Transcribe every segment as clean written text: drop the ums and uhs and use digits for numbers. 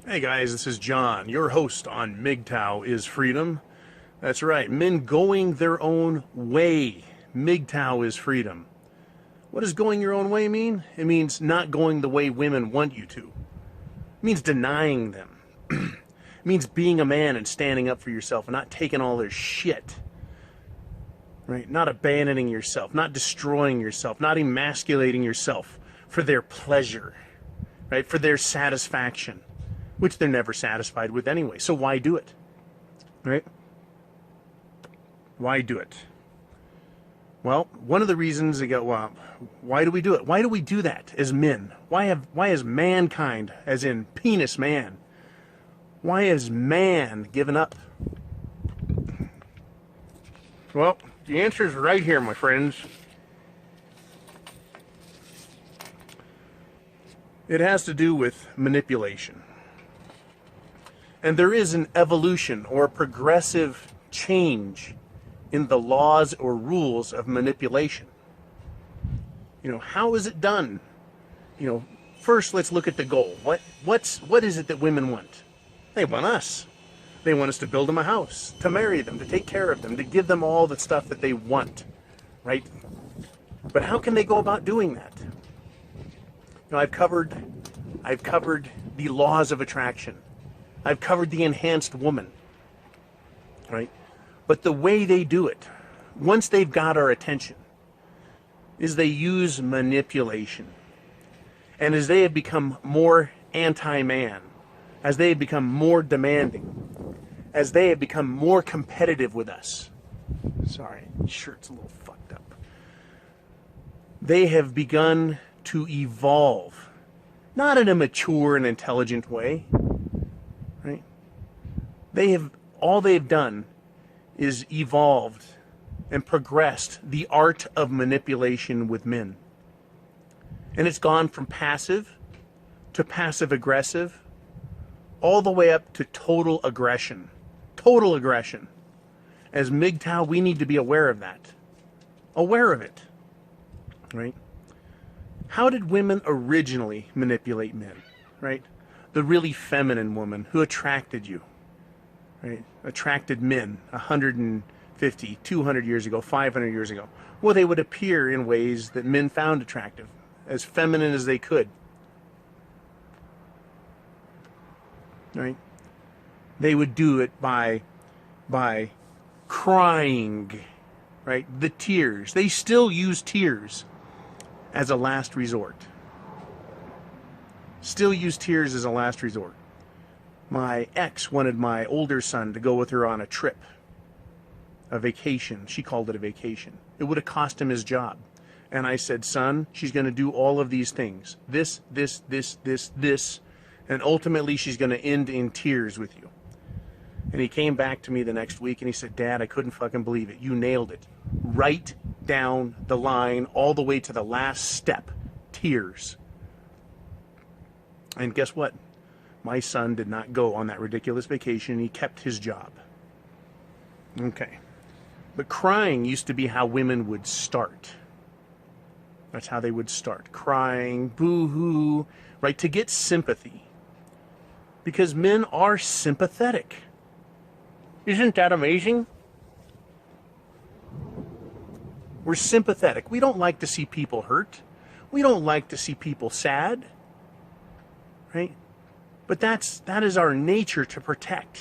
Hey guys, this is John, your host on Mgtow is Freedom. That's right, men going their own way. Mgtow is freedom. What does going your own way mean? It means not going the way women want you to. It means denying them. It means being a man and standing up for yourself and not taking all their shit. Right? Not abandoning yourself, not destroying yourself, not emasculating yourself for their pleasure, right? For their satisfaction, which they're never satisfied with anyway. So why do it? Right? Why do it? Well, one of the reasons they go, well, why do we do it? Why do we do that as men? Why has mankind, as in penis man, why has man given up? Well, the answer is right here, my friends. It has to do with manipulation. And there is an evolution or a progressive change in the laws or rules of manipulation. How is it done? First let's look at the goal. What is it that women want? They want us. They want us to build them a house, to marry them, to take care of them, to give them all the stuff that they want, right? But how can they go about doing that? I've covered the laws of attraction. I've covered the enhanced woman, right? But the way they do it, once they've got our attention, is they use manipulation. And as they have become more anti-man, as they have become more demanding, as they have become more competitive with us, sorry, shirt's a little fucked up, they have begun to evolve, not in a mature and intelligent way, right? All they've done is evolved and progressed the art of manipulation with men. And it's gone from passive to passive aggressive, all the way up to total aggression. Total aggression. As Mgtow, we need to be aware of that. Aware of it. Right? How did women originally manipulate men? Right? The really feminine woman who attracted you. Right? Attracted men 150, 200 years ago, 500 years ago. Well, they would appear in ways that men found attractive, as feminine as they could. Right? They would do it by crying, right? The tears. They still use tears as a last resort. Still use tears as a last resort. My ex wanted my older son to go with her on a trip, a vacation. She called it a vacation. It would have cost him his job. And I said, son, she's going to do all of these things. This, and ultimately she's going to end in tears with you. And he came back to me the next week and he said, Dad, I couldn't fucking believe it. You nailed it. Right down the line, all the way to the last step. Tears. And guess what? My son did not go on that ridiculous vacation. He kept his job. Okay. But crying used to be how women would start. That's how they would start. Crying, boo-hoo, right? To get sympathy. Because men are sympathetic. Isn't that amazing? We're sympathetic. We don't like to see people hurt. We don't like to see people sad. Right? But that is our nature to protect,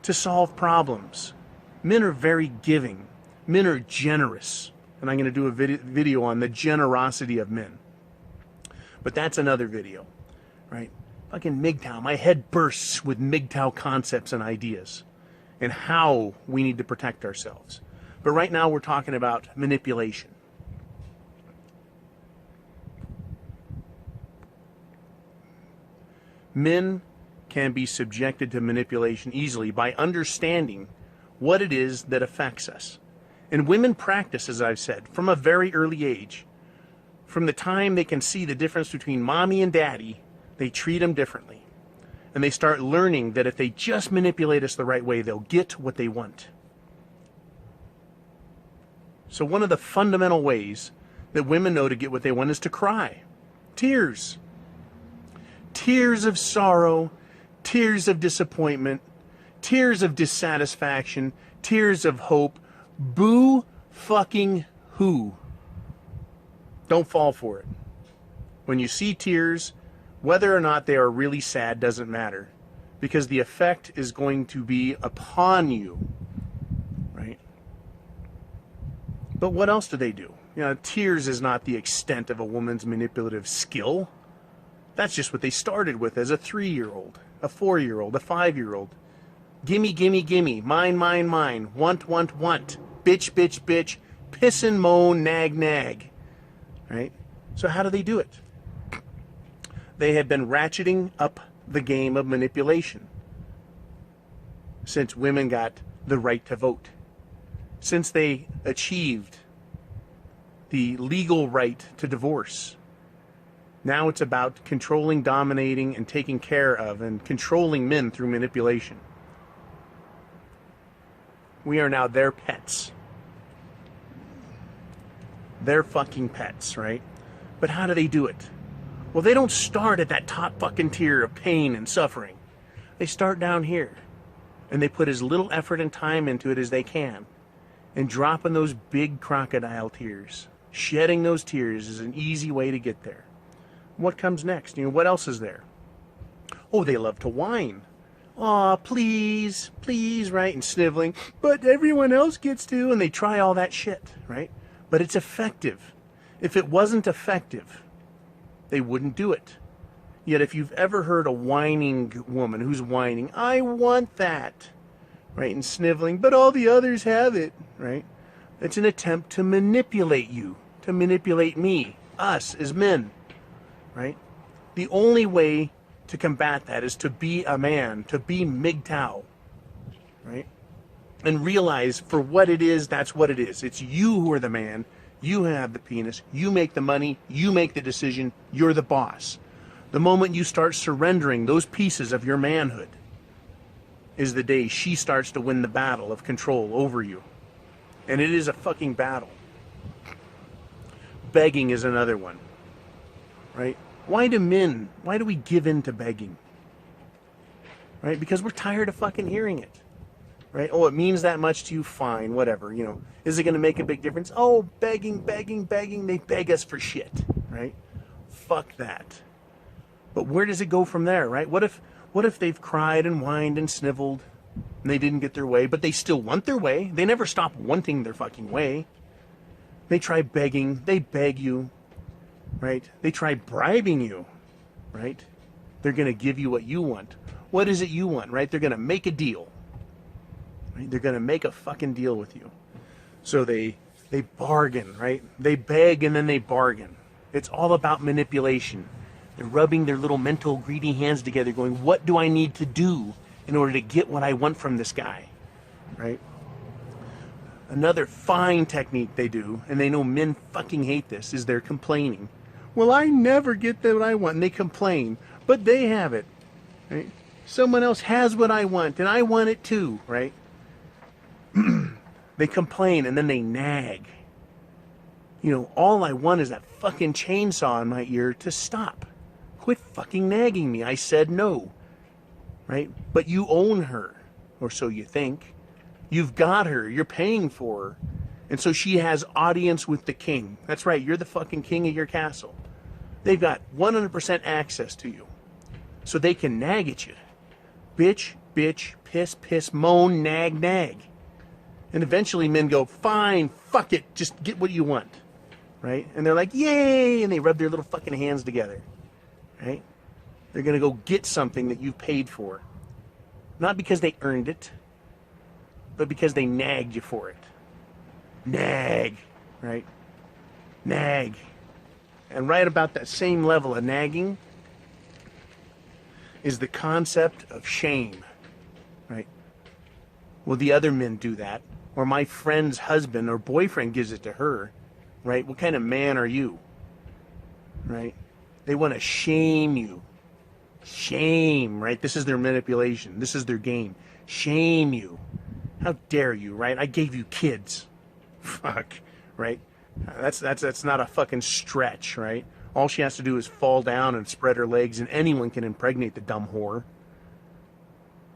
to solve problems. Men are very giving. Men are generous. And I'm going to do a video on the generosity of men. But that's another video. Right? Fucking Mgtow. My head bursts with Mgtow concepts and ideas. And how we need to protect ourselves. But right now we're talking about manipulation. Men can be subjected to manipulation easily by understanding what it is that affects us. And women practice, as I've said, from a very early age. From the time they can see the difference between mommy and daddy, they treat them differently. And they start learning that if they just manipulate us the right way, they'll get what they want. So one of the fundamental ways that women know to get what they want is to cry. Tears. Tears of sorrow, tears of disappointment, tears of dissatisfaction, tears of hope. Boo fucking who. Don't fall for it. When you see tears, whether or not they are really sad doesn't matter, because the effect is going to be upon you, right? But what else do they do? You know, tears is not the extent of a woman's manipulative skill. That's just what they started with as a 3-year-old, a 4-year-old, a 5-year-old. Gimme, gimme, gimme, mine, mine, mine, want, want, want, bitch, bitch, bitch, piss and moan, nag, nag, right? So how do they do it? They have been ratcheting up the game of manipulation since women got the right to vote, since they achieved the legal right to divorce. Now it's about controlling, dominating, and taking care of and controlling men through manipulation. We are now their pets. They're fucking pets, right? But how do they do it? Well, they don't start at that top fucking tier of pain and suffering. They start down here. And they put as little effort and time into it as they can. And dropping those big crocodile tears. Shedding those tears is an easy way to get there. What comes next? You know, what else is there? Oh, they love to whine. Aw, please, please, right? And sniveling. But everyone else gets to. And they try all that shit, right? But it's effective. If it wasn't effective, they wouldn't do it. Yet if you've ever heard a whining woman who's whining, I want that, right? And sniveling, but all the others have it, right? It's an attempt to manipulate you, to manipulate me, us as men, right? The only way to combat that is to be a man, to be Mgtow, right? And realize for what it is, that's what it is. It's you who are the man. You have the penis. You make the money. You make the decision. You're the boss. The moment you start surrendering those pieces of your manhood is the day she starts to win the battle of control over you. And it is a fucking battle. Begging is another one, right? Why do we give in to begging? Right? Because we're tired of fucking hearing it. Right? Oh, it means that much to you? Fine, whatever. You know, is it going to make a big difference? Oh, begging, begging, begging. They beg us for shit, right? Fuck that. But where does it go from there, right? What if they've cried and whined and sniveled and they didn't get their way, but they still want their way? They never stop wanting their fucking way. They try begging. They beg you, right? They try bribing you, right? They're going to give you what you want. What is it you want, right? They're going to make a deal. Right? They're going to make a fucking deal with you. So they bargain, right? They beg and then they bargain. It's all about manipulation. They're rubbing their little mental greedy hands together going, what do I need to do in order to get what I want from this guy, right? Another fine technique they do, and they know men fucking hate this, is they're complaining. Well, I never get what I want, and they complain, but they have it, right? Someone else has what I want, and I want it too, right? They complain, and then they nag. You know, all I want is that fucking chainsaw in my ear to stop. Quit fucking nagging me. I said no, right? But you own her, or so you think. You've got her. You're paying for her. And so she has audience with the king. That's right. You're the fucking king of your castle. They've got 100% access to you. So they can nag at you. Bitch, bitch, piss, piss, moan, nag, nag. And eventually men go, fine, fuck it. Just get what you want. Right? And they're like, yay! And they rub their little fucking hands together. Right? They're going to go get something that you've paid for. Not because they earned it, but because they nagged you for it. Nag. Right? Nag. And right about that same level of nagging is the concept of shame. Right? Well, the other men do that. Or my friend's husband or boyfriend gives it to her. Right? What kind of man are you? Right? They want to shame you. Shame, right? This is their manipulation. This is their game. Shame you. How dare you, right? I gave you kids. Fuck, right? That's not a fucking stretch, right? All she has to do is fall down and spread her legs, and anyone can impregnate the dumb whore.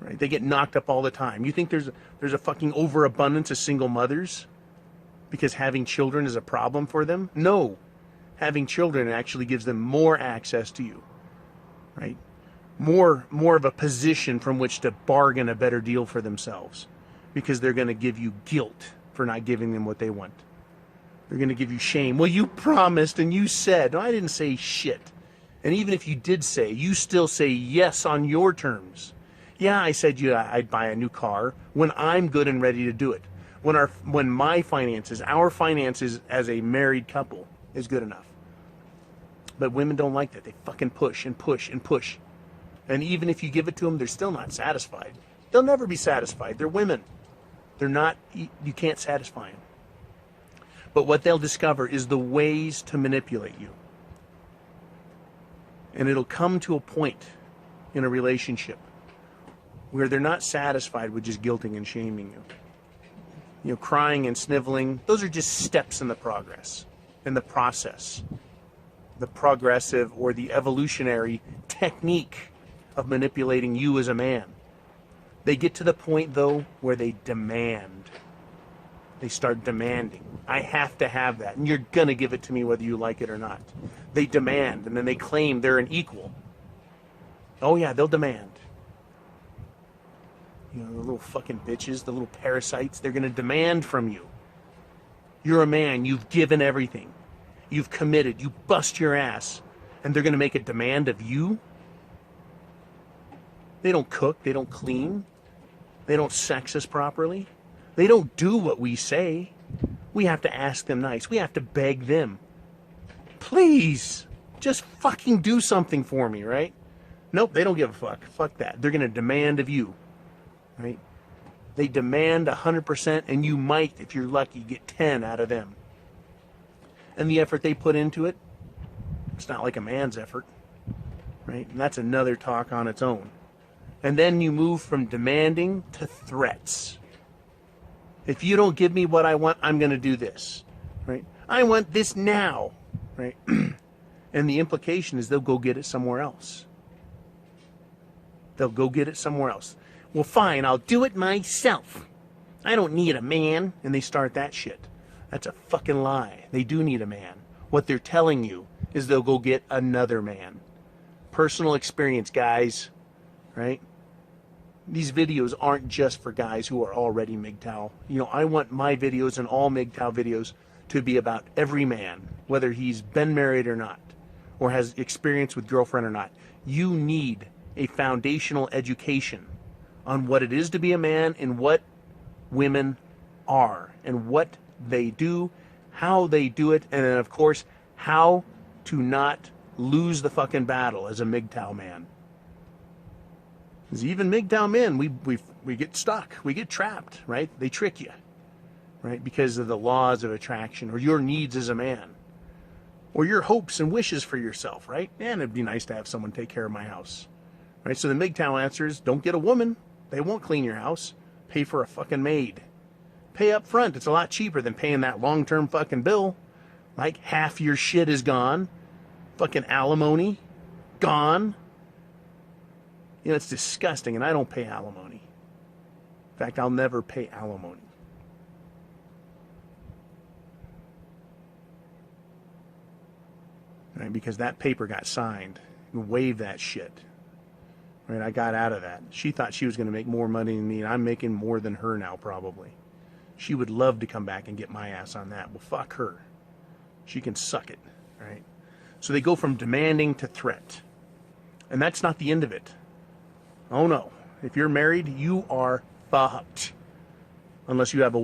right? They get knocked up all the time. You think there's a fucking overabundance of single mothers because having children is a problem for them? No. Having children actually gives them more access to you, right? More of a position from which to bargain a better deal for themselves, because they're going to give you guilt for not giving them what they want. They're going to give you shame. Well, you promised and you said. No, I didn't say shit. And even if you did say, you still say yes on your terms. Yeah, I said I'd buy a new car when I'm good and ready to do it. When my finances, our finances as a married couple is good enough. But women don't like that. They fucking push and push and push. And even if you give it to them, they're still not satisfied. They'll never be satisfied. They're women. They're not, you can't satisfy them. But what they'll discover is the ways to manipulate you. And it'll come to a point in a relationship where they're not satisfied with just guilting and shaming you. You know, crying and sniveling, those are just steps in the process. The progressive or the evolutionary technique of manipulating you as a man. They get to the point, though, where they demand. They start demanding. I have to have that, and you're going to give it to me whether you like it or not. They demand, and then they claim they're an equal. Oh, yeah, they'll demand. You know, the little fucking bitches, the little parasites, they're going to demand from you. You're a man. You've given everything. You've committed. You bust your ass, and they're going to make a demand of you? They don't cook. They don't clean. They don't sex us properly. They don't do what we say. We have to ask them nice. We have to beg them. Please, just fucking do something for me, right? Nope, they don't give a fuck. Fuck that. They're going to demand of you, right? They demand 100%, and you might, if you're lucky, get 10 out of them. And the effort they put into it, it's not like a man's effort, right? And that's another talk on its own. And then you move from demanding to threats. If you don't give me what I want, I'm going to do this, right? I want this now, right? And the implication is they'll go get it somewhere else. They'll go get it somewhere else. Well, fine, I'll do it myself. I don't need a man. And they start that shit. That's a fucking lie. They do need a man. What they're telling you is they'll go get another man. Personal experience, guys, right? These videos aren't just for guys who are already Mgtow. You know, I want my videos and all Mgtow videos to be about every man, whether he's been married or not, or has experience with girlfriend or not. You need a foundational education on what it is to be a man and what women are and what they do, how they do it, and then, of course, how to not lose the fucking battle as a Mgtow man. Because even Mgtow men, we get stuck. We get trapped, right? They trick you, right? Because of the laws of attraction or your needs as a man or your hopes and wishes for yourself, right? Man, it'd be nice to have someone take care of my house, right? So the Mgtow answer is don't get a woman. They won't clean your house. Pay for a fucking maid. Pay up front. It's a lot cheaper than paying that long-term fucking bill. Like half your shit is gone. Fucking alimony. Gone. You know, it's disgusting, and I don't pay alimony. In fact, I'll never pay alimony. Right, because that paper got signed. Waive that shit. Right, I got out of that. She thought she was going to make more money than me, and I'm making more than her now, probably. She would love to come back and get my ass on that. Well, fuck her. She can suck it, right? So they go from demanding to threat. And that's not the end of it. Oh no. If you're married, you are fucked. Unless you have a